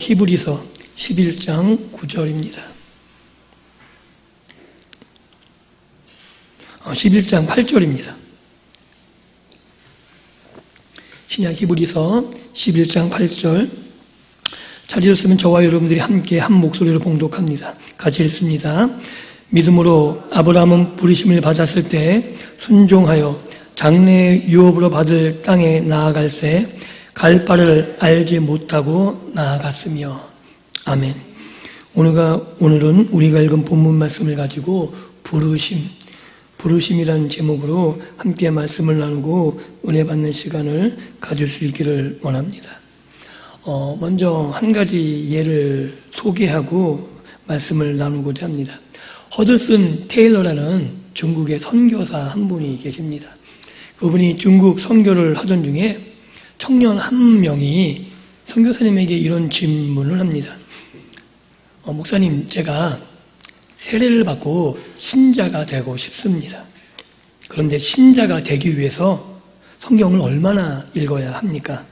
히브리서 11장 9절입니다. 11장 8절입니다. 신약 히브리서 11장 8절 찾으셨으면 저와 여러분들이 함께 한 목소리로 봉독합니다. 같이 읽습니다. 믿음으로 아브라함은 부르심을 받았을 때 순종하여 장래의 유업으로 받을 땅에 나아갈새 갈 바를 알지 못하고 나아갔으며. 아멘. 오늘은 우리가 읽은 본문 말씀을 가지고 부르심이라는 제목으로 함께 말씀을 나누고 은혜 받는 시간을 가질 수 있기를 원합니다. 먼저 한 가지 예를 소개하고 말씀을 나누고자 합니다. 허드슨 테일러라는 중국의 선교사 한 분이 계십니다. 그분이 중국 선교를 하던 중에 청년 한 명이 선교사님에게 이런 질문을 합니다. 목사님, 제가 세례를 받고 신자가 되고 싶습니다. 그런데 신자가 되기 위해서 성경을 얼마나 읽어야 합니까?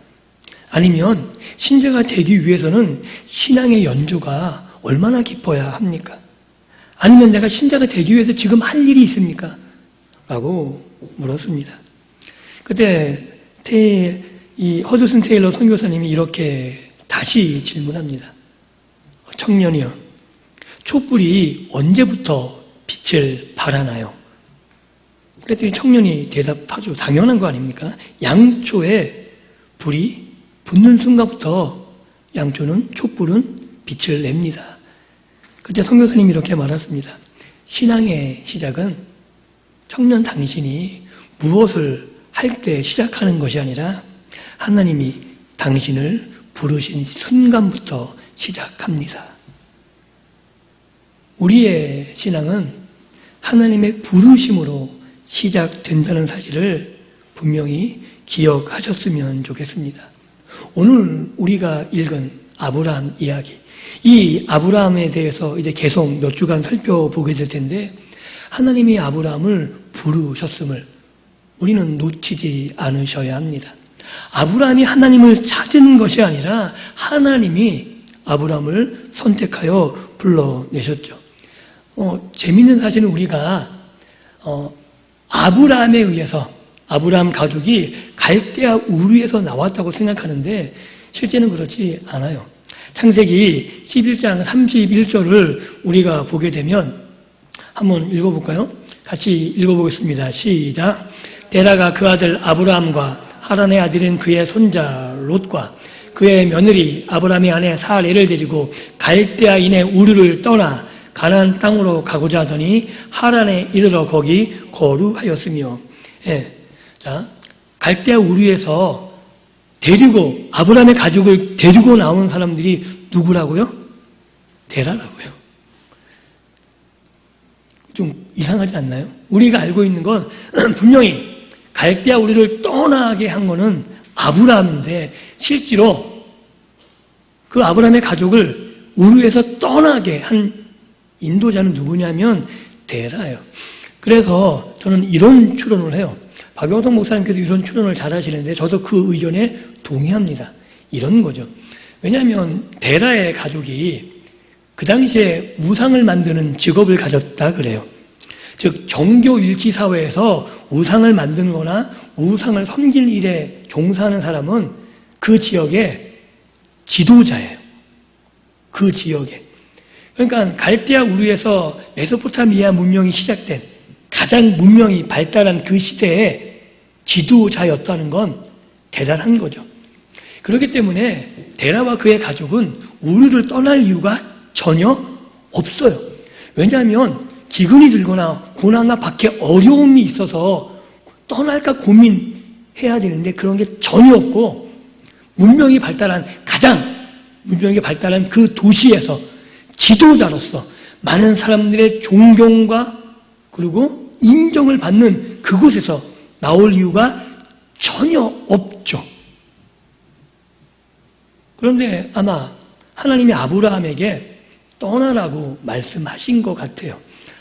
아니면 신자가 되기 위해서는 신앙의 연주가 얼마나 깊어야 합니까? 아니면 내가 신자가 되기 위해서 지금 할 일이 있습니까? 라고 물었습니다. 그때 이 허드슨 테일러 선교사님이 이렇게 다시 질문합니다. 청년이여, 촛불이 언제부터 빛을 발하나요? 그랬더니 청년이 대답하죠. 당연한 거 아닙니까? 양초에 불이 붙는 순간부터 촛불은 빛을 냅니다. 그때 선교사님이 이렇게 말했습니다. 신앙의 시작은 청년 당신이 무엇을 할 때 시작하는 것이 아니라 하나님이 당신을 부르신 순간부터 시작합니다. 우리의 신앙은 하나님의 부르심으로 시작된다는 사실을 분명히 기억하셨으면 좋겠습니다. 오늘 우리가 읽은 아브라함 이야기, 이 아브라함에 대해서 이제 계속 몇 주간 살펴보게 될 텐데, 하나님이 아브라함을 부르셨음을 우리는 놓치지 않으셔야 합니다. 아브라함이 하나님을 찾은 것이 아니라 하나님이 아브라함을 선택하여 불러내셨죠. 재미있는 사실은 우리가 아브라함에 의해서 아브라함 가족이 갈대아 우르에서 나왔다고 생각하는데 실제는 그렇지 않아요. 창세기 11장 31절을 우리가 보게 되면 한번 읽어볼까요? 같이 읽어보겠습니다. 시작. 데라가 그 아들 아브라함과 하란의 아들인 그의 손자 롯과 그의 며느리 아브라함의 아내 사레를 데리고 갈대아인의 우르를 떠나 가나안 땅으로 가고자 하더니 하란에 이르러 거기 거류하였으며. 자, 갈대아 우르에서 아브라함의 가족을 데리고 나온 사람들이 누구라고요? 데라라고요. 좀 이상하지 않나요? 우리가 알고 있는 건 분명히 갈대아 우르를 떠나게 한 거는 아브라함인데 실제로 그 아브라함의 가족을 우르에서 떠나게 한 인도자는 누구냐면 데라예요. 그래서 저는 이런 추론을 해요. 박영성 목사님께서 이런 추론을 잘 하시는데 저도 그 의견에 동의합니다. 이런 거죠. 왜냐하면 데라의 가족이 그 당시에 우상을 만드는 직업을 가졌다 그래요. 즉 정교일치 사회에서 우상을 만드는 거나 우상을 섬길 일에 종사하는 사람은 그 지역의 지도자예요. 그 지역에. 그러니까 갈대아 우르에서 메소포타미아 문명이 시작된 가장 문명이 발달한 그 시대의 지도자였다는 건 대단한 거죠. 그렇기 때문에 데라와 그의 가족은 우르를 떠날 이유가 전혀 없어요. 왜냐하면 기근이 들거나 고난과 박해 어려움이 있어서 떠날까 고민해야 되는데 그런 게 전혀 없고 가장 문명이 발달한 그 도시에서 지도자로서 많은 사람들의 존경과 그리고 인정을 받는 그곳에서 나올 이유가 전혀 없죠. 그런데 아마 하나님이 아브라함에게 떠나라고 말씀하신 것 같아요.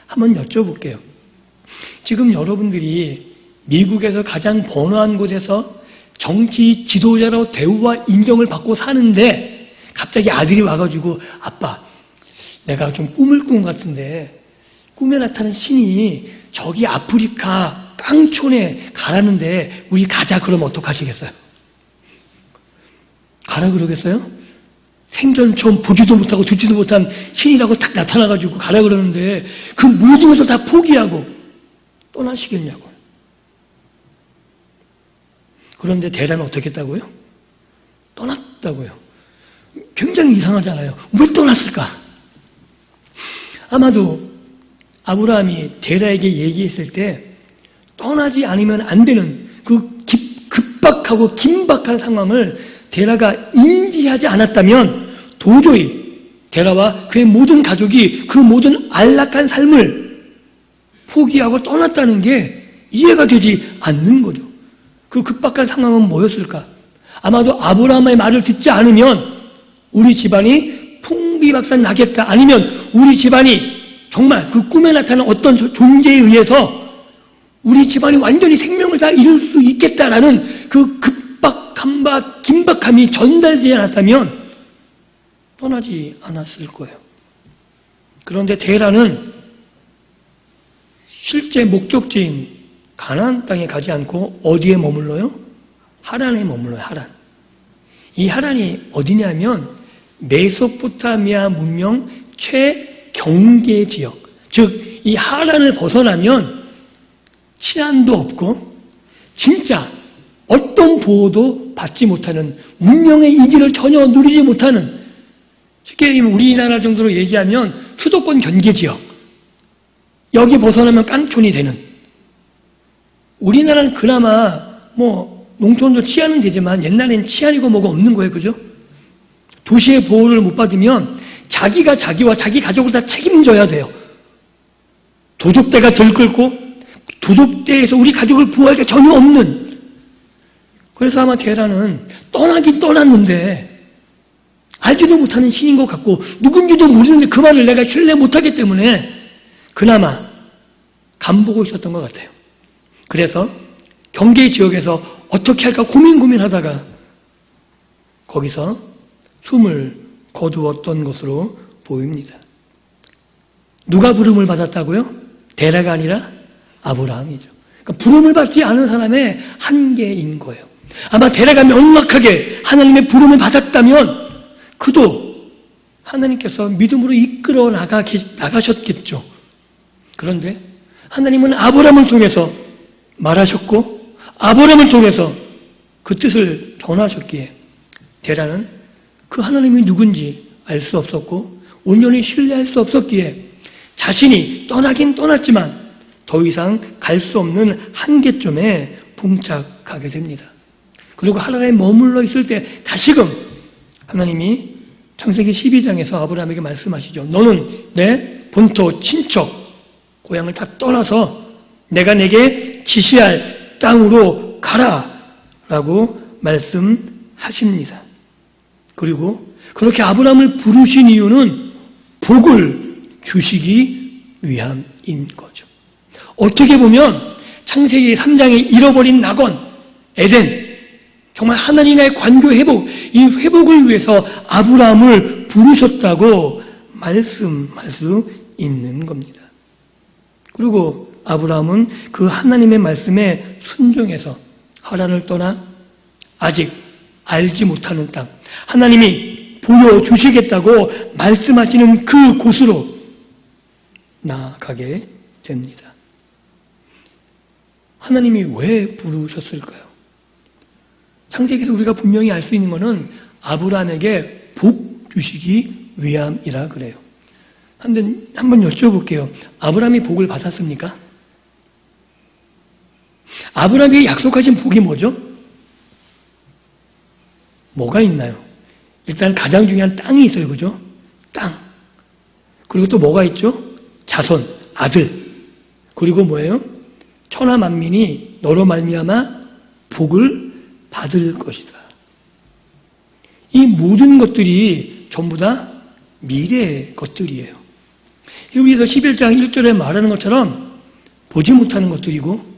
한번 여쭤볼게요. 지금 여러분들이 미국에서 가장 번화한 곳에서 정치 지도자로 대우와 인정을 받고 사는데 갑자기 아들이 와가지고 아빠, 내가 좀 꿈을 꾼 것 같은데 꿈에 나타난 신이 저기 아프리카 깡촌에 가라는데 우리 가자. 그러면 어떡하시겠어요? 가라 그러겠어요? 생전 처음 보지도 못하고 듣지도 못한 신이라고 딱 나타나가지고 가라 그러는데 그 모든 것을 다 포기하고 떠나시겠냐고. 그런데 대라는 어떻게 했다고요? 떠났다고요. 굉장히 이상하잖아요. 왜 떠났을까? 아마도 아브라함이 데라에게 얘기했을 때 떠나지 않으면 안 되는 그 급박하고 긴박한 상황을 데라가 인지하지 않았다면 도저히 데라와 그의 모든 가족이 그 모든 안락한 삶을 포기하고 떠났다는 게 이해가 되지 않는 거죠. 그 급박한 상황은 뭐였을까? 아마도 아브라함의 말을 듣지 않으면 우리 집안이 풍비박산 나겠다. 아니면 우리 집안이 정말 그 꿈에 나타난 어떤 존재에 의해서 우리 집안이 완전히 생명을 다 잃을 수 있겠다라는 그 급박함과 긴박함이 전달되지 않았다면 떠나지 않았을 거예요. 그런데 데라는 실제 목적지인 가나안 땅에 가지 않고 어디에 머물러요? 하란에 머물러요. 하란. 이 하란이 어디냐면 메소포타미아 문명 최경계 지역, 즉 이 하란을 벗어나면 치안도 없고 진짜 어떤 보호도 받지 못하는, 문명의 이기를 전혀 누리지 못하는, 쉽게 얘기하면 우리나라 정도로 얘기하면 수도권 경계 지역, 여기 벗어나면 깡촌이 되는. 우리나라는 그나마 농촌도 치안은 되지만 옛날엔 치안이고 뭐가 없는 거예요. 그죠? 도시의 보호를 못 받으면 자기가 자기와 자기 가족을 다 책임져야 돼요. 도적대가 들끓고 도적대에서 우리 가족을 보호할 게 전혀 없는. 그래서 아마 데라는 떠나긴 떠났는데 알지도 못하는 신인 것 같고 누군지도 모르는데 그 말을 내가 신뢰 못하기 때문에 그나마 간보고 있었던 것 같아요. 그래서 경계 지역에서 어떻게 할까 고민하다가 거기서 숨을 거두었던 것으로 보입니다. 누가 부름을 받았다고요? 데라가 아니라 아브라함이죠. 그러니까 부름을 받지 않은 사람의 한계인 거예요. 아마 데라가 명확하게 하나님의 부름을 받았다면 그도 하나님께서 믿음으로 이끌어 나가셨겠죠. 그런데 하나님은 아브라함을 통해서 말하셨고 아브라함을 통해서 그 뜻을 전하셨기에 데라는 그 하나님이 누군지 알 수 없었고 온전히 신뢰할 수 없었기에 자신이 떠나긴 떠났지만 더 이상 갈 수 없는 한계점에 봉착하게 됩니다. 그리고 하란에 머물러 있을 때 다시금 하나님이 창세기 12장에서 아브라함에게 말씀하시죠. 너는 내 본토, 친척, 고향을 다 떠나서 내가 내게 지시할 땅으로 가라 라고 말씀하십니다. 그리고 그렇게 아브라함을 부르신 이유는 복을 주시기 위함인 거죠. 어떻게 보면 창세기 3장에 잃어버린 낙원, 에덴, 정말 하나님과의 관계 회복, 이 회복을 위해서 아브라함을 부르셨다고 말씀할 수 있는 겁니다. 그리고 아브라함은 그 하나님의 말씀에 순종해서 하란을 떠나 아직 알지 못하는 땅, 하나님이 보여주시겠다고 말씀하시는 그 곳으로 나아가게 됩니다. 하나님이 왜 부르셨을까요? 창세기에서 우리가 분명히 알 수 있는 것은 아브라함에게 복 주시기 위함이라 그래요. 한번 여쭤볼게요. 아브라함이 복을 받았습니까? 아브라함에게 약속하신 복이 뭐죠? 뭐가 있나요? 일단 가장 중요한 땅이 있어요. 그죠? 땅. 그리고 또 뭐가 있죠? 자손, 아들. 그리고 뭐예요? 천하 만민이 너로 말미암아 복을 받을 것이다. 이 모든 것들이 전부 다 미래의 것들이에요. 여기서 11장 1절에 말하는 것처럼 보지 못하는 것들이고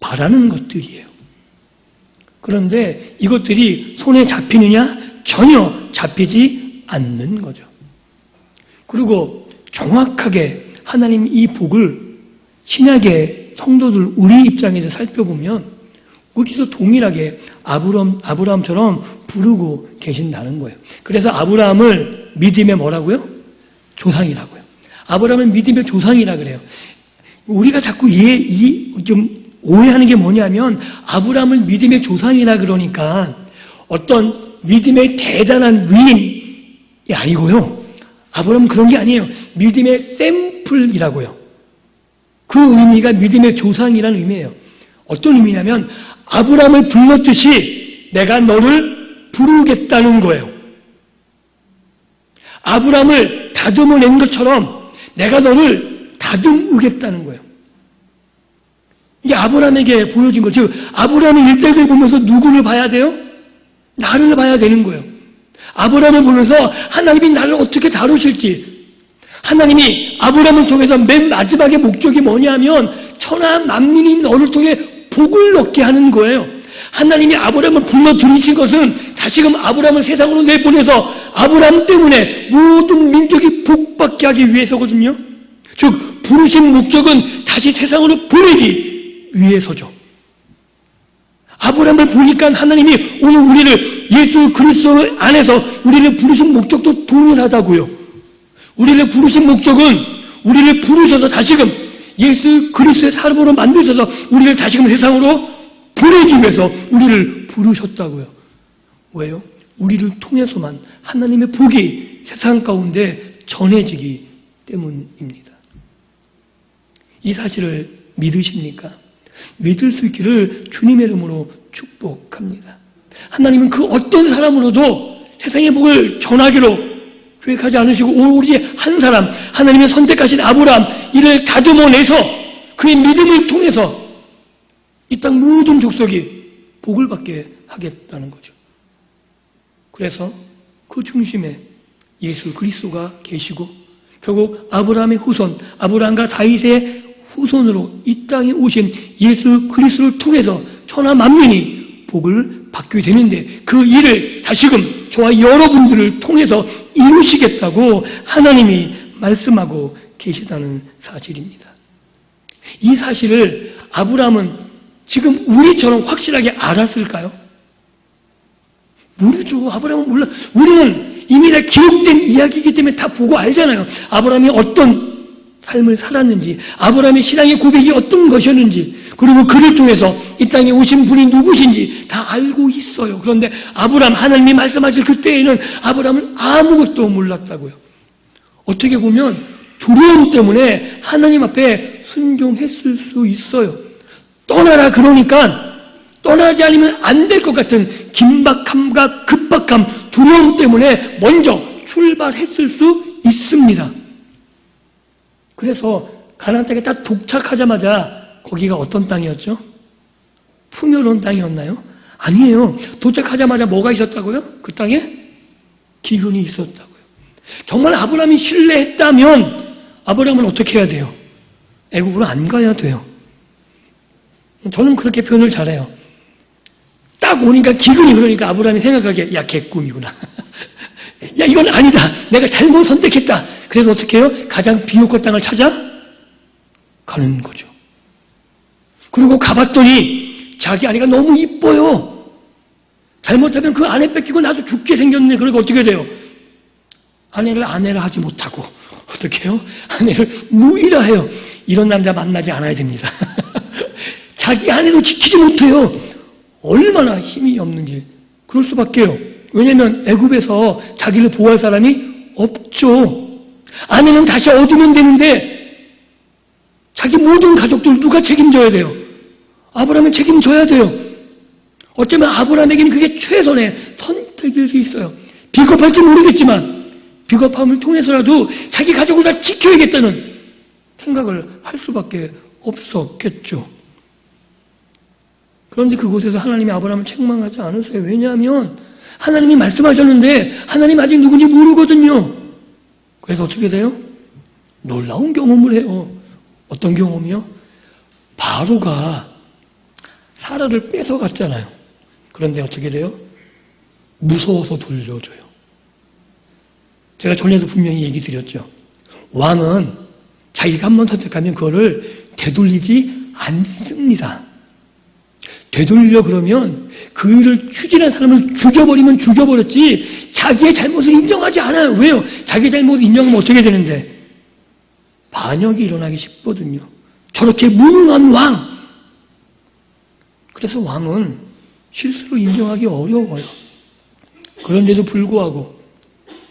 바라는 것들이에요. 그런데 이것들이 손에 잡히느냐? 전혀 잡히지 않는 거죠. 그리고 정확하게 하나님 이 복을 신약의 성도들 우리 입장에서 살펴보면 우리도 동일하게 아브라함처럼 부르고 계신다는 거예요. 그래서 아브라함을 믿음의 뭐라고요? 조상이라고요. 아브라함은 믿음의 조상이라 그래요. 우리가 자꾸 좀 오해하는 게 뭐냐면 아브라함을 믿음의 조상이라 그러니까 어떤 믿음의 대단한 위인이 아니고요. 아브라함은 그런 게 아니에요. 믿음의 샘플이라고요. 그 의미가 믿음의 조상이라는 의미예요. 어떤 의미냐면 아브라함을 불렀듯이 내가 너를 부르겠다는 거예요. 아브라함을 다듬어낸 것처럼 내가 너를 다듬으겠다는 거예요. 이게 아브라함에게 보여진 거죠. 아브라함의 일대를 보면서 누구를 봐야 돼요? 나를 봐야 되는 거예요. 아브라함을 보면서 하나님이 나를 어떻게 다루실지, 하나님이 아브라함을 통해서 맨 마지막에 목적이 뭐냐면 천하 만민이 너를 통해 복을 얻게 하는 거예요. 하나님이 아브라함을 불러들이신 것은 다시금 아브라함을 세상으로 내보내서 아브라함 때문에 모든 민족이 복받게 하기 위해서거든요. 즉 부르신 목적은 다시 세상으로 보내기 위해서죠. 아브라함을 보니까 하나님이 오늘 우리를 예수 그리스도 안에서 우리를 부르신 목적도 동일하다고요. 우리를 부르신 목적은 우리를 부르셔서 다시금 예수 그리스도의 사람으로 만드셔서 우리를 다시금 세상으로 보내기 위해서 우리를 부르셨다고요. 왜요? 우리를 통해서만 하나님의 복이 세상 가운데 전해지기 때문입니다. 이 사실을 믿으십니까? 믿을 수 있기를 주님의 이름으로 축복합니다. 하나님은 그 어떤 사람으로도 세상의 복을 전하기로 계획하지 않으시고 오로지 한 사람, 하나님의 선택하신 아브라함, 이를 다듬어내서 그의 믿음을 통해서 이 땅 모든 족속이 복을 받게 하겠다는 거죠. 그래서 그 중심에 예수 그리스도가 계시고 결국 아브라함의 후손, 아브라함과 다윗의 후손으로 이 땅에 오신 예수 그리스도를 통해서 천하 만민이 복을 받게 되는데 그 일을 다시금 저와 여러분들을 통해서 이루시겠다고 하나님이 말씀하고 계시다는 사실입니다. 이 사실을 아브라함은 지금 우리처럼 확실하게 알았을까요? 모르죠. 아브라함은 몰라. 우리는 이미 다 기록된 이야기이기 때문에 다 보고 알잖아요. 아브라함이 어떤 삶을 살았는지, 아브라함의 신앙의 고백이 어떤 것이었는지, 그리고 그를 통해서 이 땅에 오신 분이 누구신지 다 알고 있어요. 그런데 아브라함, 하나님이 말씀하실 그때에는 아브라함은 아무것도 몰랐다고요. 어떻게 보면 두려움 때문에 하나님 앞에 순종했을 수 있어요. 떠나라 그러니까 떠나지 않으면 안 될 것 같은 긴박함과 급박함, 두려움 때문에 먼저 출발했을 수 있습니다. 그래서 가나안 땅에 딱 도착하자마자 거기가 어떤 땅이었죠? 풍요로운 땅이었나요? 아니에요. 도착하자마자 뭐가 있었다고요? 그 땅에 기근이 있었다고요. 정말 아브라함이 신뢰했다면 아브라함은 어떻게 해야 돼요? 애국으로 안 가야 돼요. 저는 그렇게 표현을 잘해요. 딱 오니까 기근이 그러니까 아브라함이 생각하기에 야 개꿈이구나. 야 이건 아니다. 내가 잘못 선택했다. 그래서 어떻게 해요? 가장 비옥한 땅을 찾아 가는 거죠. 그리고 가봤더니 자기 아내가 너무 이뻐요. 잘못하면 그 아내 뺏기고 나도 죽게 생겼네. 그러니까 어떻게 돼요? 아내를 하지 못하고 어떻게 해요? 아내를 무일화해요. 이런 남자 만나지 않아야 됩니다. 자기 아내도 지키지 못해요. 얼마나 힘이 없는지. 그럴 수밖에요. 왜냐하면 애굽에서 자기를 보호할 사람이 없죠. 아내는 다시 얻으면 되는데 자기 모든 가족들 누가 책임져야 돼요? 아브라함은 책임져야 돼요. 어쩌면 아브라함에게는 그게 최선의 선택일 수 있어요. 비겁할지 모르겠지만 비겁함을 통해서라도 자기 가족을 다 지켜야겠다는 생각을 할 수밖에 없었겠죠. 그런데 그곳에서 하나님이 아브라함을 책망하지 않으세요. 왜냐하면 하나님이 말씀하셨는데 하나님 아직 누군지 모르거든요. 그래서 어떻게 돼요? 놀라운 경험을 해요. 어떤 경험이요? 바로가 사라를 뺏어갔잖아요. 그런데 어떻게 돼요? 무서워서 돌려줘요. 제가 전에도 분명히 얘기 드렸죠. 왕은 자기가 한번 선택하면 그거를 되돌리지 않습니다. 되돌려 그러면 그 일을 추진한 사람을 죽여버리면 죽여버렸지 자기의 잘못을 인정하지 않아요. 왜요? 자기의 잘못을 인정하면 어떻게 되는데? 반역이 일어나기 쉽거든요. 저렇게 무능한 왕! 그래서 왕은 실수를 인정하기 어려워요. 그런데도 불구하고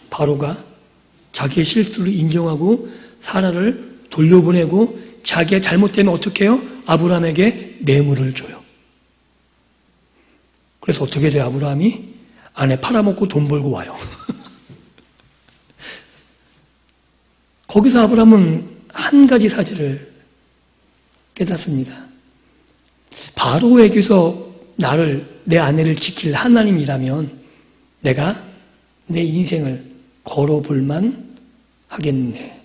바로가 자기의 실수를 인정하고 사라를 돌려보내고 자기의 잘못되면 어떻게 해요? 아브라함에게 뇌물을 줘요. 그래서 어떻게 돼요? 아브라함이 아내 팔아먹고 돈 벌고 와요. 거기서 아브라함은 한 가지 사실을 깨닫습니다. 바로에게서 내 아내를 지킬 하나님이라면 내가 내 인생을 걸어볼만 하겠네.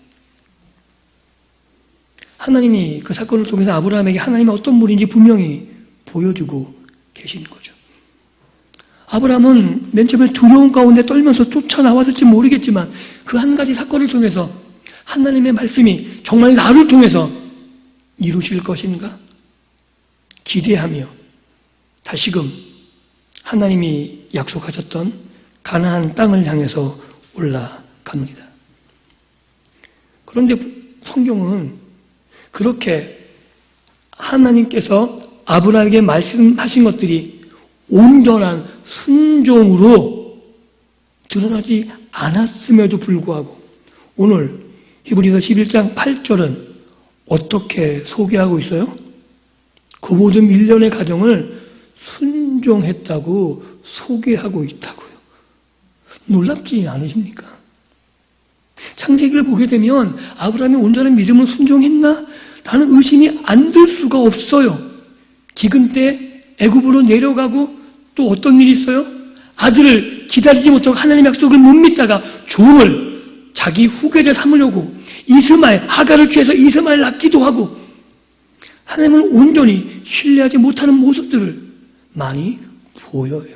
하나님이 그 사건을 통해서 아브라함에게 하나님이 어떤 분인지 분명히 보여주고 계신 거죠. 아브라함은 맨 처음에 두려움 가운데 떨면서 쫓아나왔을지 모르겠지만 그 한 가지 사건을 통해서 하나님의 말씀이 정말 나를 통해서 이루실 것인가 기대하며 다시금 하나님이 약속하셨던 가나안 땅을 향해서 올라갑니다. 그런데 성경은 그렇게 하나님께서 아브라함에게 말씀하신 것들이 온전한 순종으로 드러나지 않았음에도 불구하고 오늘 히브리서 11장 8절은 어떻게 소개하고 있어요? 그 모든 일련의 과정을 순종했다고 소개하고 있다고요. 놀랍지 않으십니까? 창세기를 보게 되면 아브라함이 온전한 믿음으로 순종했나? 라는 의심이 안 들 수가 없어요. 기근 때 애굽으로 내려가고 또 어떤 일이 있어요? 아들을 기다리지 못하고 하나님의 약속을 못 믿다가 종을 자기 후계자 삼으려고 하가를 취해서 이스마엘 낳기도 하고 하나님을 온전히 신뢰하지 못하는 모습들을 많이 보여요.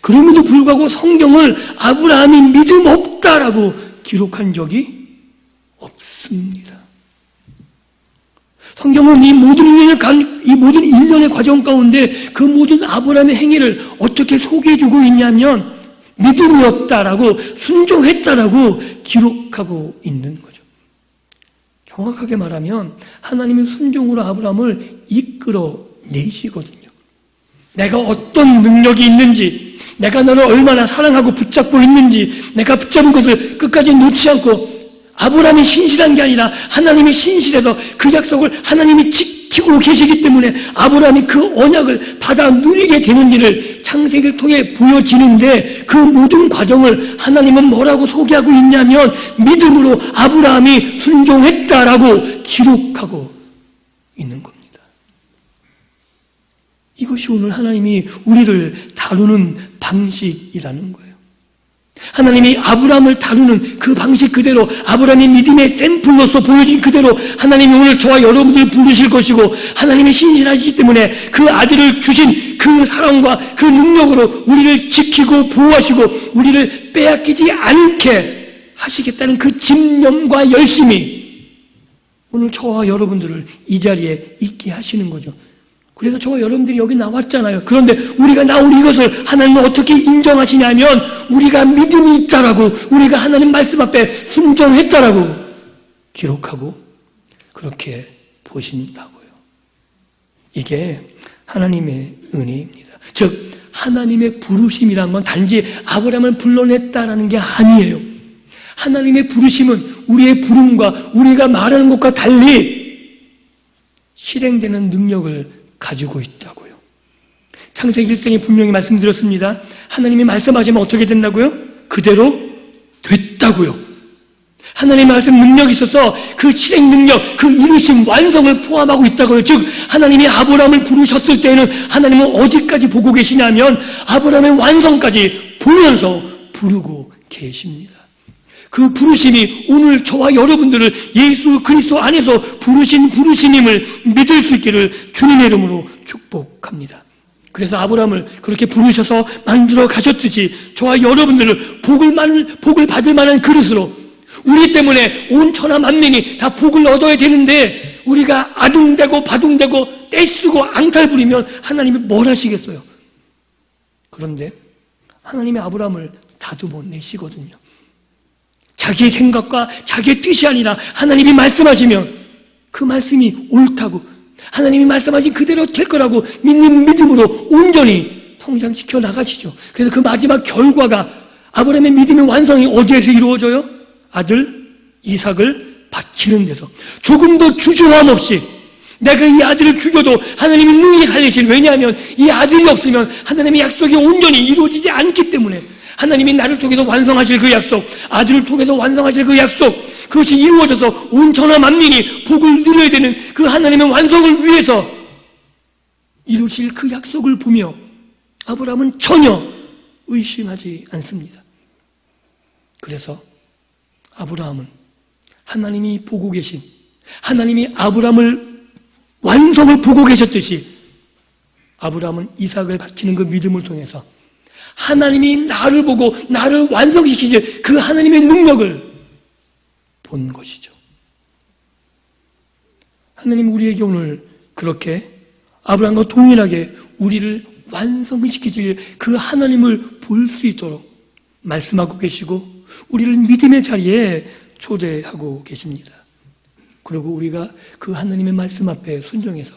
그럼에도 불구하고 성경을 아브라함이 믿음 없다라고 기록한 적이 없습니다. 성경은 이 모든 일련의 과정 가운데 그 모든 아브라함의 행위를 어떻게 소개해주고 있냐면 믿음이었다라고 순종했다라고 기록하고 있는 거죠. 정확하게 말하면 하나님의 순종으로 아브라함을 이끌어내시거든요. 내가 어떤 능력이 있는지, 내가 너를 얼마나 사랑하고 붙잡고 있는지, 내가 붙잡은 것을 끝까지 놓지 않고 아브라함이 신실한 게 아니라 하나님이 신실해서 그 약속을 하나님이 지키고 계시기 때문에 아브라함이 그 언약을 받아 누리게 되는 일을 창세기를 통해 보여지는데 그 모든 과정을 하나님은 뭐라고 소개하고 있냐면 믿음으로 아브라함이 순종했다라고 기록하고 있는 겁니다. 이것이 오늘 하나님이 우리를 다루는 방식이라는 거예요. 하나님이 아브라함을 다루는 그 방식 그대로 아브라함의 믿음의 샘플로서 보여진 그대로 하나님이 오늘 저와 여러분들을 부르실 것이고 하나님이 신실하시기 때문에 그 아들을 주신 그 사랑과 그 능력으로 우리를 지키고 보호하시고 우리를 빼앗기지 않게 하시겠다는 그 집념과 열심이 오늘 저와 여러분들을 이 자리에 있게 하시는 거죠. 그래서 저와 여러분들이 여기 나왔잖아요. 그런데 우리가 나온 이것을 하나님은 어떻게 인정하시냐면 우리가 믿음이 있다라고 우리가 하나님 말씀 앞에 순종했다라고 기록하고 그렇게 보신다고요. 이게 하나님의 은혜입니다. 즉 하나님의 부르심이란 건 단지 아브라함을 불러냈다라는 게 아니에요. 하나님의 부르심은 우리의 부름과 우리가 말하는 것과 달리 실행되는 능력을 가지고 있다고요. 창세기 1장에 분명히 말씀드렸습니다. 하나님이 말씀하시면 어떻게 된다고요? 그대로 됐다고요. 하나님의 말씀 능력이 있어서 그 실행 능력, 그 이루심, 완성을 포함하고 있다고요. 즉 하나님이 아브라함을 부르셨을 때에는 하나님은 어디까지 보고 계시냐면 아브라함의 완성까지 보면서 부르고 계십니다. 그 부르심이 오늘 저와 여러분들을 예수 그리스도 안에서 부르신 부르심임을 믿을 수 있기를 주님의 이름으로 축복합니다. 그래서 아브라함을 그렇게 부르셔서 만들어 가셨듯이 저와 여러분들을 복을 받을 만한 그릇으로, 우리 때문에 온 천하 만민이 다 복을 얻어야 되는데 우리가 아둥대고 바둥대고 떼쓰고 앙탈 부리면 하나님이 뭘 하시겠어요? 그런데 하나님이 아브라함을 다도 내시거든요. 자기의 생각과 자기의 뜻이 아니라 하나님이 말씀하시면 그 말씀이 옳다고, 하나님이 말씀하신 그대로 될 거라고 믿는 믿음으로 온전히 성장시켜 나가시죠. 그래서 그 마지막 결과가, 아브라함의 믿음의 완성이 어디에서 이루어져요? 아들 이삭을 바치는 데서. 조금도 주저함 없이 내가 이 아들을 죽여도 하나님이 능히 살리실, 왜냐하면 이 아들이 없으면 하나님의 약속이 온전히 이루어지지 않기 때문에, 하나님이 나를 통해서 완성하실 그 약속, 아들을 통해서 완성하실 그 약속, 그것이 이루어져서 온 천하 만민이 복을 누려야 되는 그 하나님의 완성을 위해서 이루실 그 약속을 보며 아브라함은 전혀 의심하지 않습니다. 그래서 아브라함은 하나님이 보고 계신, 하나님이 아브라함을 완성을 보고 계셨듯이 아브라함은 이삭을 바치는 그 믿음을 통해서 하나님이 나를 보고 나를 완성시키실 그 하나님의 능력을 본 것이죠. 하나님 우리에게 오늘 그렇게 아브라함과 동일하게 우리를 완성시키실 그 하나님을 볼 수 있도록 말씀하고 계시고 우리를 믿음의 자리에 초대하고 계십니다. 그리고 우리가 그 하나님의 말씀 앞에 순종해서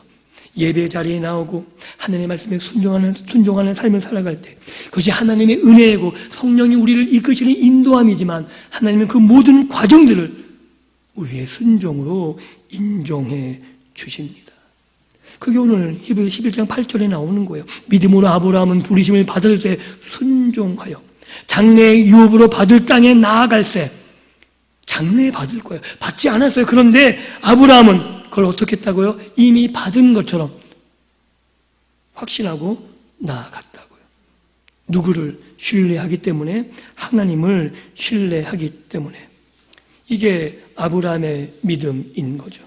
예배 자리에 나오고 하나님의 말씀에 순종하는 삶을 살아갈 때, 그것이 하나님의 은혜이고 성령이 우리를 이끄시는 인도함이지만 하나님은 그 모든 과정들을 우리의 순종으로 인정해 주십니다. 그게 오늘 히브리서 11장 8절에 나오는 거예요. 믿음으로 아브라함은 부르심을 받을 때 순종하여 장래의 유업으로 받을 땅에 나아갈새. 장래에 받을 거예요. 받지 않았어요. 그런데 아브라함은 그걸 어떻게 했다고요? 이미 받은 것처럼 확신하고 나아갔다고요. 누구를 신뢰하기 때문에? 하나님을 신뢰하기 때문에. 이게 아브라함의 믿음인 거죠.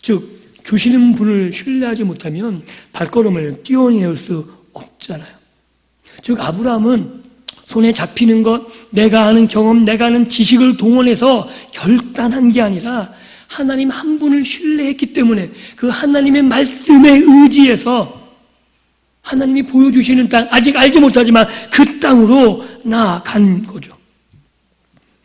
즉 주시는 분을 신뢰하지 못하면 발걸음을 띄워내올 수 없잖아요. 즉 아브라함은 손에 잡히는 것, 내가 아는 경험, 내가 아는 지식을 동원해서 결단한 게 아니라 하나님 한 분을 신뢰했기 때문에 그 하나님의 말씀에 의지해서 하나님이 보여주시는 땅, 아직 알지 못하지만 그 땅으로 나아간 거죠.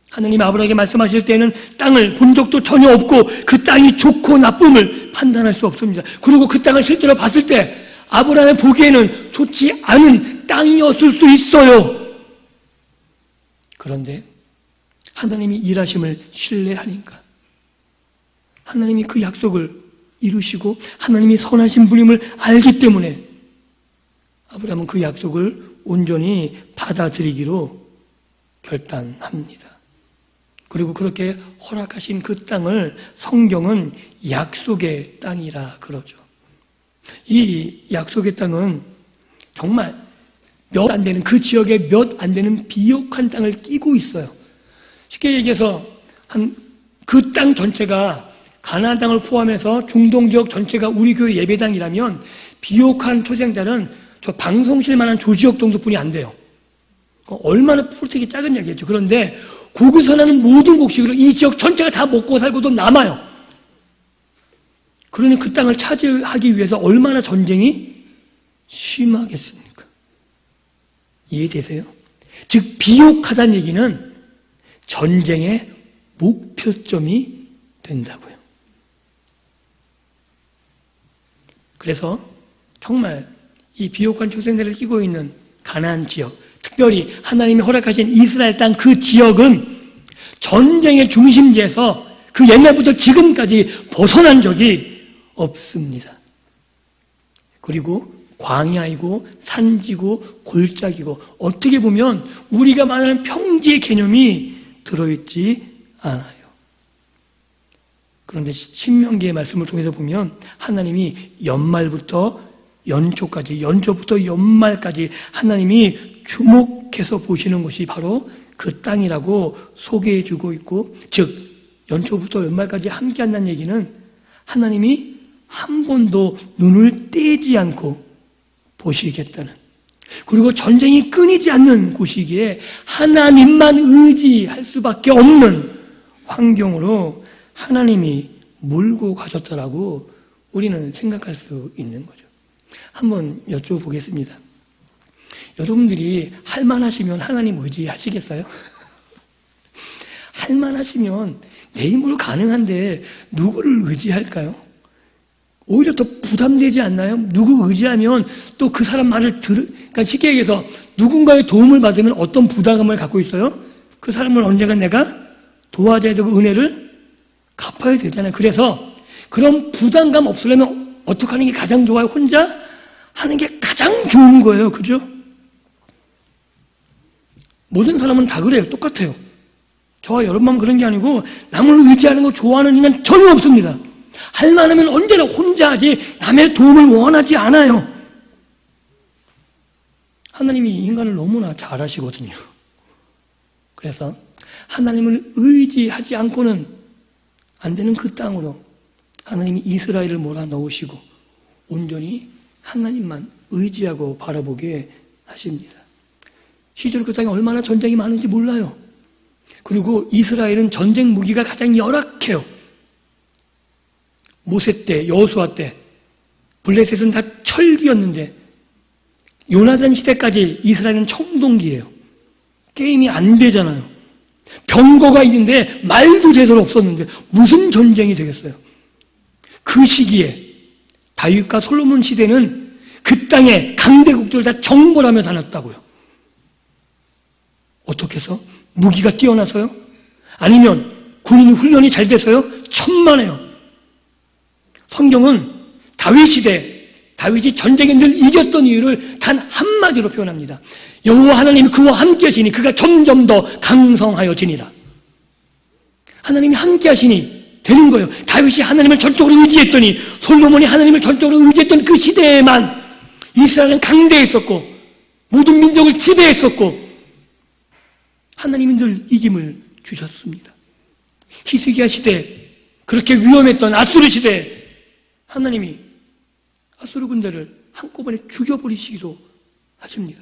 하나님 아브라함에게 말씀하실 때는 땅을 본 적도 전혀 없고 그 땅이 좋고 나쁨을 판단할 수 없습니다. 그리고 그 땅을 실제로 봤을 때 아브라함이 보기에는 좋지 않은 땅이었을 수 있어요. 그런데 하나님이 일하심을 신뢰하니까 하나님이 그 약속을 이루시고 하나님이 선하신 분임을 알기 때문에 아브라함은 그 약속을 온전히 받아들이기로 결단합니다. 그리고 그렇게 허락하신 그 땅을 성경은 약속의 땅이라 그러죠. 이 약속의 땅은 정말 몇 안 되는, 그 지역에 몇 안 되는 비옥한 땅을 끼고 있어요. 쉽게 얘기해서 그 땅 전체가 가나안 땅을 포함해서 중동 지역 전체가 우리 교회 예배당이라면 비옥한 초생자는 저 방송실만한 조지역 정도뿐이 안 돼요. 얼마나 풀tek이 작은 얘기겠죠. 그런데 거기서 나는 모든 곡식으로 이 지역 전체가 다 먹고 살고도 남아요. 그러니 그 땅을 차지하기 위해서 얼마나 전쟁이 심하겠습니까? 이해되세요? 즉 비옥하다는 얘기는 전쟁의 목표점이 된다고요. 그래서 정말 이 비옥한 초생자를 끼고 있는 가나안 지역, 특별히 하나님이 허락하신 이스라엘 땅 그 지역은 전쟁의 중심지에서 그 옛날부터 지금까지 벗어난 적이 없습니다. 그리고 광야이고 산지고 골짜기고 어떻게 보면 우리가 말하는 평지의 개념이 들어있지 않아요. 그런데 신명기의 말씀을 통해서 보면 하나님이 연말부터 연초까지, 연초부터 연말까지 하나님이 주목해서 보시는 것이 바로 그 땅이라고 소개해주고 있고, 즉 연초부터 연말까지 함께한다는 얘기는 하나님이 한 번도 눈을 떼지 않고 보시겠다는, 그리고 전쟁이 끊이지 않는 곳이기에 하나님만 의지할 수밖에 없는 환경으로 하나님이 몰고 가셨다라고 우리는 생각할 수 있는 거죠. 한번 여쭤보겠습니다. 여러분들이 할만하시면 하나님 의지하시겠어요? 할만하시면 내 힘으로 가능한데 누구를 의지할까요? 오히려 더 부담되지 않나요? 누구 의지하면 또 그 사람 말을 그러니까 쉽게 얘기해서 누군가의 도움을 받으면 어떤 부담감을 갖고 있어요? 그 사람을 언젠가 내가 도와줘야 되고 은혜를 갚아야 되잖아요. 그래서 그런 부담감 없으려면 어떻게 하는 게 가장 좋아요? 혼자 하는 게 가장 좋은 거예요. 그죠? 모든 사람은 다 그래요. 똑같아요. 저와 여러분만 그런 게 아니고 남을 의지하는 거 좋아하는 인간 전혀 없습니다. 할 만하면 언제나 혼자 하지 남의 도움을 원하지 않아요. 하나님이 인간을 너무나 잘 아시거든요. 그래서 하나님을 의지하지 않고는 안 되는 그 땅으로 하나님이 이스라엘을 몰아넣으시고 온전히 하나님만 의지하고 바라보게 하십니다. 시절 그 땅에 얼마나 전쟁이 많은지 몰라요. 그리고 이스라엘은 전쟁 무기가 가장 열악해요. 모세 때, 여호수아 때 블레셋은 다 철기였는데 요나단 시대까지 이스라엘은 청동기예요. 게임이 안 되잖아요. 병거가 있는데 말도 제대로 없었는데 무슨 전쟁이 되겠어요? 그 시기에 다윗과 솔로몬 시대는 그 땅에 강대국들을 다 정벌하며 다녔다고요. 어떻게 해서? 무기가 뛰어나서요? 아니면 군인 훈련이 잘 돼서요? 천만에요. 성경은 다윗 시대, 다윗이 전쟁에 늘 이겼던 이유를 단 한마디로 표현합니다. 여호와 하나님이 그와 함께 하시니 그가 점점 더 강성하여지니라. 하나님이 함께 하시니 되는 거예요. 다윗이 하나님을 전적으로 의지했더니 솔로몬이 하나님을 전적으로 의지했던 그 시대에만 이스라엘은 강대했었고 모든 민족을 지배했었고 하나님이 늘 이김을 주셨습니다. 히스기야 시대, 그렇게 위험했던 아수르 시대 하나님이 아수르 군대를 한꺼번에 죽여버리시기도 하십니다.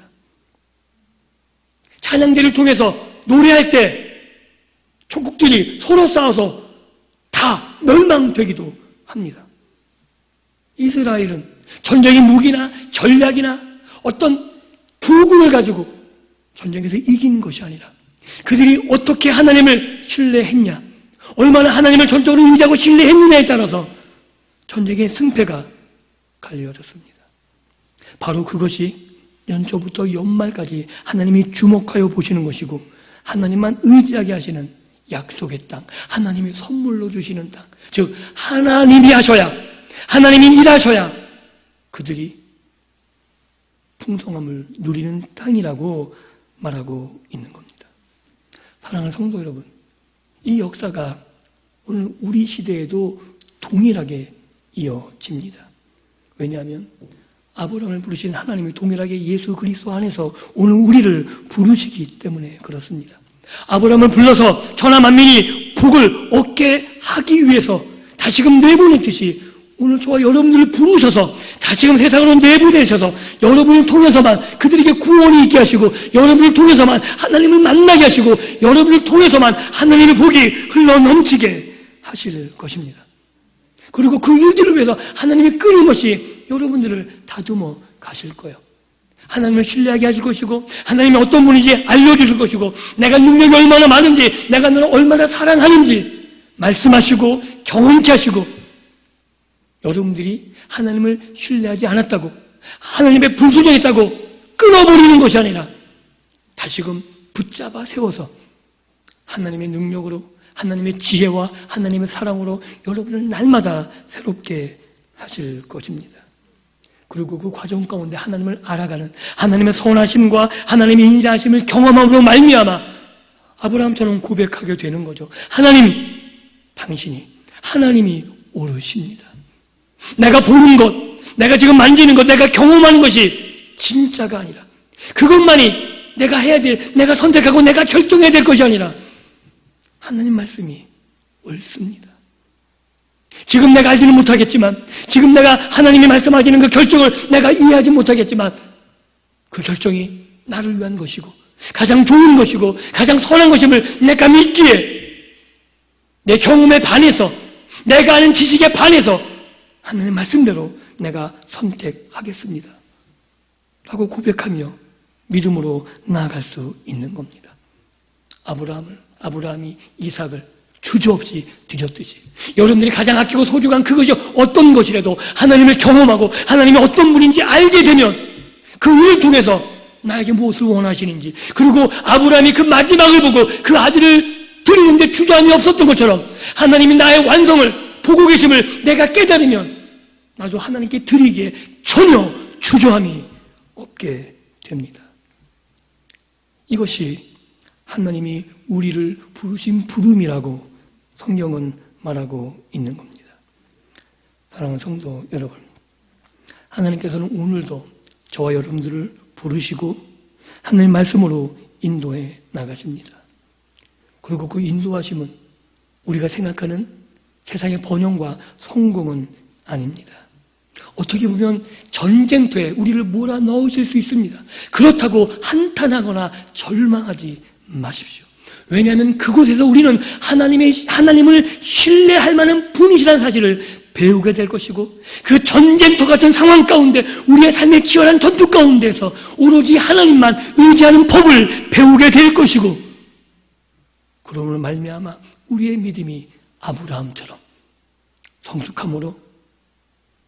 찬양대를 통해서 노래할 때 총국들이 서로 싸워서 다 멸망되기도 합니다. 이스라엘은 전쟁의 무기나 전략이나 어떤 도구를 가지고 전쟁에서 이긴 것이 아니라 그들이 어떻게 하나님을 신뢰했냐, 얼마나 하나님을 전적으로 의지하고 신뢰했느냐에 따라서 전쟁의 승패가 갈려졌습니다. 바로 그것이 연초부터 연말까지 하나님이 주목하여 보시는 것이고 하나님만 의지하게 하시는 약속의 땅, 하나님이 선물로 주시는 땅, 즉 하나님이 하셔야, 하나님이 일하셔야 그들이 풍성함을 누리는 땅이라고 말하고 있는 겁니다. 사랑하는 성도 여러분, 이 역사가 오늘 우리 시대에도 동일하게 이어집니다. 왜냐하면 아브라함을 부르신 하나님이 동일하게 예수 그리스도 안에서 오늘 우리를 부르시기 때문에 그렇습니다. 아브라함을 불러서 천하 만민이 복을 얻게 하기 위해서 다시금 내보냈듯이 오늘 저와 여러분들을 부르셔서 다시금 세상으로 내보내셔서 여러분을 통해서만 그들에게 구원이 있게 하시고 여러분을 통해서만 하나님을 만나게 하시고 여러분을 통해서만 하나님의 복이 흘러넘치게 하실 것입니다. 그리고 그 일들을 위해서 하나님이 끊임없이 여러분들을 다듬어 가실 거예요. 하나님을 신뢰하게 하실 것이고 하나님이 어떤 분인지 알려주실 것이고 내가 능력이 얼마나 많은지 내가 너를 얼마나 사랑하는지 말씀하시고 경험케 하시고 여러분들이 하나님을 신뢰하지 않았다고 하나님의 불순종했다고 끊어버리는 것이 아니라 다시금 붙잡아 세워서 하나님의 능력으로 하나님의 지혜와 하나님의 사랑으로 여러분을 날마다 새롭게 하실 것입니다. 그리고 그 과정 가운데 하나님을 알아가는 하나님의 선하심과 하나님의 인자하심을 경험함으로 말미암아 아브라함처럼 고백하게 되는 거죠. 하나님, 당신이 하나님이 옳으십니다. 내가 보는 것, 내가 지금 만지는 것, 내가 경험하는 것이 진짜가 아니라 그것만이 내가 해야 될, 내가 선택하고 내가 결정해야 될 것이 아니라 하나님 말씀이 옳습니다. 지금 내가 알지는 못하겠지만, 지금 내가 하나님이 말씀하시는 그 결정을 내가 이해하지 못하겠지만, 그 결정이 나를 위한 것이고 가장 좋은 것이고 가장 선한 것임을 내가 믿기에 내 경험에 반해서, 내가 아는 지식에 반해서 하나님의 말씀대로 내가 선택하겠습니다 라고 고백하며 믿음으로 나아갈 수 있는 겁니다. 아브라함이 이삭을 주저없이 드렸듯이 여러분들이 가장 아끼고 소중한 그것이 어떤 것이라도 하나님을 경험하고 하나님이 어떤 분인지 알게 되면 그 일을 통해서 나에게 무엇을 원하시는지, 그리고 아브라함이 그 마지막을 보고 그 아들을 드리는데 주저함이 없었던 것처럼 하나님이 나의 완성을 보고 계심을 내가 깨달으면 나도 하나님께 드리기에 전혀 주저함이 없게 됩니다. 이것이 하나님이 우리를 부르신 부름이라고 성경은 말하고 있는 겁니다. 사랑하는 성도 여러분, 하나님께서는 오늘도 저와 여러분들을 부르시고 하나님 말씀으로 인도해 나가십니다. 그리고 그 인도하심은 우리가 생각하는 세상의 번영과 성공은 아닙니다. 어떻게 보면 전쟁터에 우리를 몰아넣으실 수 있습니다. 그렇다고 한탄하거나 절망하지 마십시오. 왜냐하면 그곳에서 우리는 하나님을 신뢰할 만한 분이시라는 사실을 배우게 될 것이고, 그 전쟁터 같은 상황 가운데 우리의 삶의 치열한 전투 가운데서 오로지 하나님만 의지하는 법을 배우게 될 것이고, 그러므로 말미암아 우리의 믿음이 아브라함처럼 성숙함으로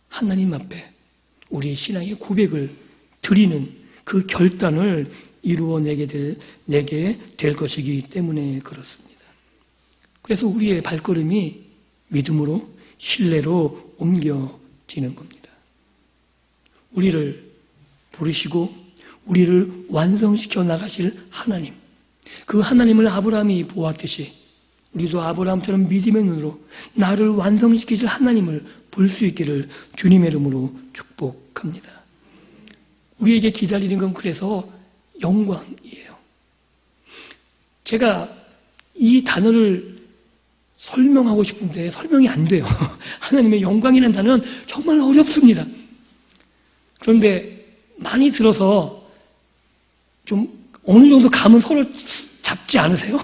하나님 앞에 우리의 신앙의 고백을 드리는 그 결단을 이루어내게 될 것이기 때문에 그렇습니다. 그래서 우리의 발걸음이 믿음으로 신뢰로 옮겨지는 겁니다. 우리를 부르시고 우리를 완성시켜 나가실 하나님, 그 하나님을 아브라함이 보았듯이 우리도 아브라함처럼 믿음의 눈으로 나를 완성시키실 하나님을 볼 수 있기를 주님의 이름으로 축복합니다. 우리에게 기다리는 건 그래서 영광이에요. 제가 이 단어를 설명하고 싶은데 설명이 안 돼요. 하나님의 영광이라는 단어는 정말 어렵습니다. 그런데 많이 들어서 좀 어느 정도 감은 서로 잡지 않으세요?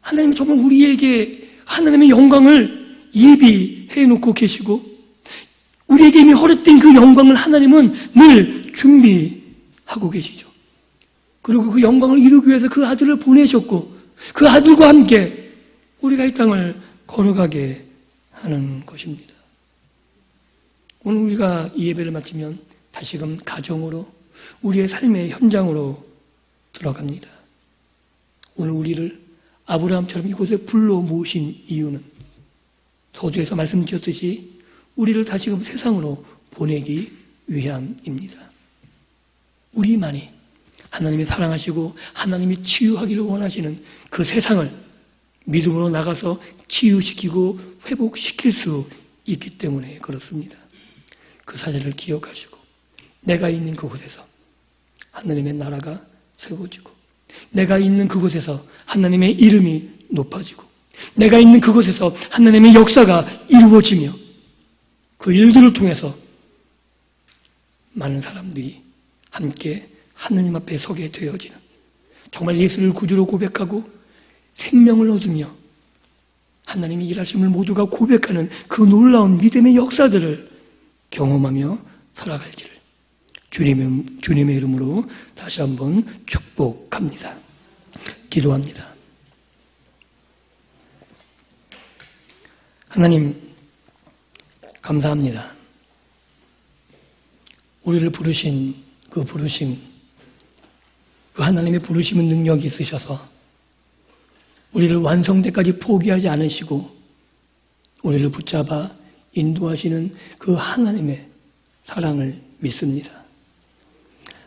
하나님은 정말 우리에게 하나님의 영광을 예비해 놓고 계시고, 우리에게 이미 허락된 그 영광을 하나님은 늘 준비하고 계시죠. 그리고 그 영광을 이루기 위해서 그 아들을 보내셨고, 그 아들과 함께 우리가 이 땅을 걸어가게 하는 것입니다. 오늘 우리가 이 예배를 마치면 다시금 가정으로, 우리의 삶의 현장으로 들어갑니다. 오늘 우리를 아브라함처럼 이곳에 불러 모으신 이유는 서두에서 말씀드렸듯이 우리를 다시금 세상으로 보내기 위함입니다. 우리만이 하나님이 사랑하시고 하나님이 치유하기를 원하시는 그 세상을 믿음으로 나가서 치유시키고 회복시킬 수 있기 때문에 그렇습니다. 그 사실을 기억하시고 내가 있는 그곳에서 하나님의 나라가 세워지고, 내가 있는 그곳에서 하나님의 이름이 높아지고, 내가 있는 그곳에서 하나님의 역사가 이루어지며, 그 일들을 통해서 많은 사람들이 함께 하나님 앞에 서게 되어지는, 정말 예수를 구주로 고백하고 생명을 얻으며 하나님이 일하심을 모두가 고백하는 그 놀라운 믿음의 역사들을 경험하며 살아갈기를 주님의 이름으로 다시 한번 축복합니다. 기도합니다. 하나님, 감사합니다. 우리를 부르신 그 부르심, 그 하나님의 부르심은 능력이 있으셔서 우리를 완성때까지 포기하지 않으시고 우리를 붙잡아 인도하시는 그 하나님의 사랑을 믿습니다.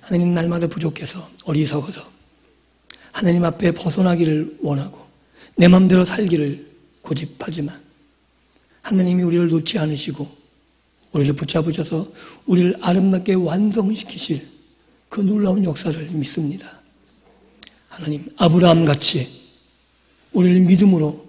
하나님, 날마다 부족해서 어리석어서 하나님 앞에 벗어나기를 원하고 내 마음대로 살기를 고집하지만 하나님이 우리를 놓지 않으시고 우리를 붙잡으셔서 우리를 아름답게 완성시키실 그 놀라운 역사를 믿습니다. 하나님, 아브라함같이 우리를 믿음으로